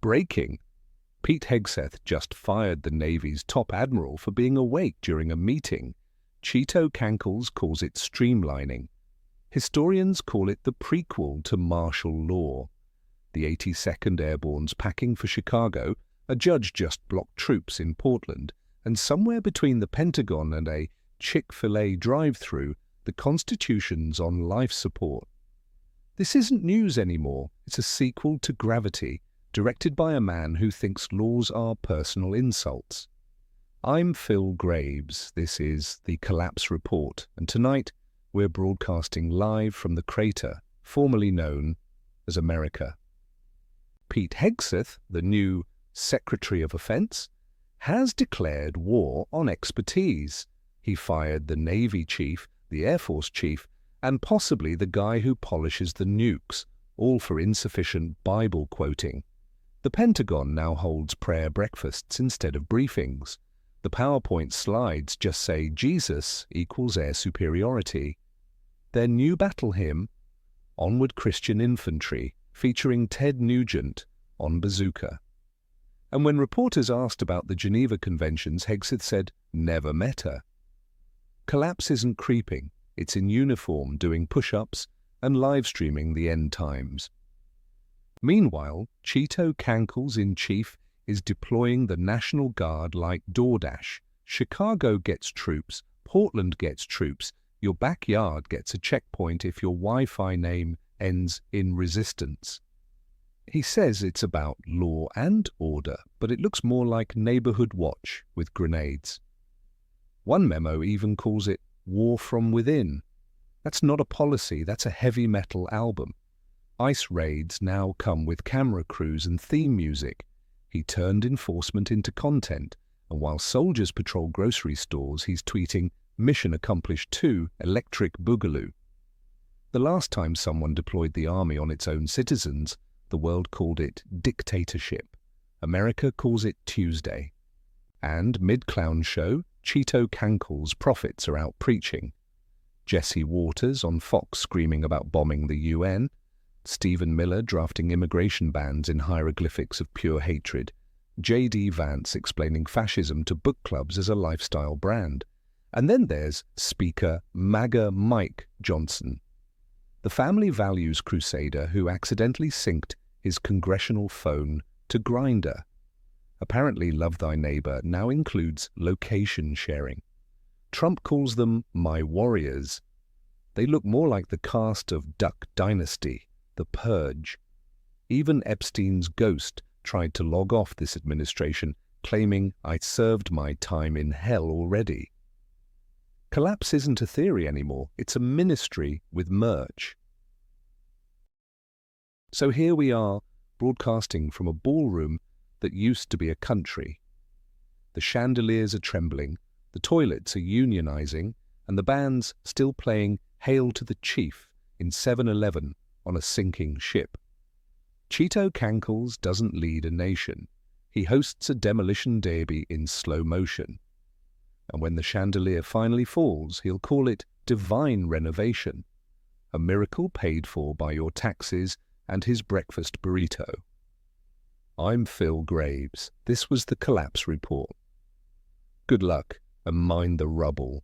Breaking: Pete Hegseth just fired the Navy's top admiral for being awake during a meeting. Cheeto Cankles calls it streamlining. Historians call it the prequel to martial law. The 82nd Airborne's packing for Chicago. A judge just blocked troops in Portland. And somewhere between the Pentagon and a Chick-fil-A drive-thru, the Constitution's on life support. This isn't news anymore. It's a sequel to Gravity, directed by a man who thinks laws are personal insults. I'm Phil Graves. This is the Collapse Report, and tonight we're broadcasting live from the crater formerly known as America. Pete Hegseth, the new Secretary of Defense, has declared war on expertise. He fired the Navy chief, the Air Force chief, and possibly the guy who polishes the nukes, all for insufficient Bible quoting. The Pentagon now holds prayer breakfasts instead of briefings. The PowerPoint slides just say Jesus equals air superiority. Their new battle hymn, Onward Christian Infantry, featuring Ted Nugent on bazooka. And when reporters asked about the Geneva Conventions, Hegseth said, "Never met her." Collapse isn't creeping. It's in uniform doing push-ups and live-streaming the end times. Meanwhile, Cheeto Cankles in chief is deploying the National Guard like DoorDash. Chicago gets troops, Portland gets troops, your backyard gets a checkpoint if your Wi-Fi name ends in resistance. He says it's about law and order, but it looks more like neighborhood watch with grenades. One memo even calls it war from within. That's not a policy, that's a heavy metal album. ICE raids now come with camera crews and theme music. He turned enforcement into content, and while soldiers patrol grocery stores, he's tweeting, "Mission accomplished 2, electric boogaloo." The last time someone deployed the army on its own citizens, the world called it dictatorship. America calls it Tuesday. And mid-clown show, Cheeto Cankles prophets are out preaching. Jesse Waters on Fox screaming about bombing the UN. Stephen Miller drafting immigration bans in hieroglyphics of pure hatred. J.D. Vance explaining fascism to book clubs as a lifestyle brand. And then there's Speaker MAGA Mike Johnson, the family values crusader who accidentally synced his congressional phone to Grindr. Apparently Love Thy Neighbor now includes location sharing. Trump calls them my warriors. They look more like the cast of Duck Dynasty, The Purge. Even Epstein's ghost tried to log off this administration, claiming I served my time in hell already. Collapse isn't a theory anymore, it's a ministry with merch. So here we are, broadcasting from a ballroom that used to be a country. The chandeliers are trembling, the toilets are unionizing, and the band's still playing Hail to the Chief in 7-Eleven on a sinking ship. Cheeto Cankles doesn't lead a nation. He hosts a demolition derby in slow motion. And when the chandelier finally falls, he'll call it divine renovation, a miracle paid for by your taxes and his breakfast burrito. I'm Phil Graves. This was the Collapse Report. Good luck and mind the rubble.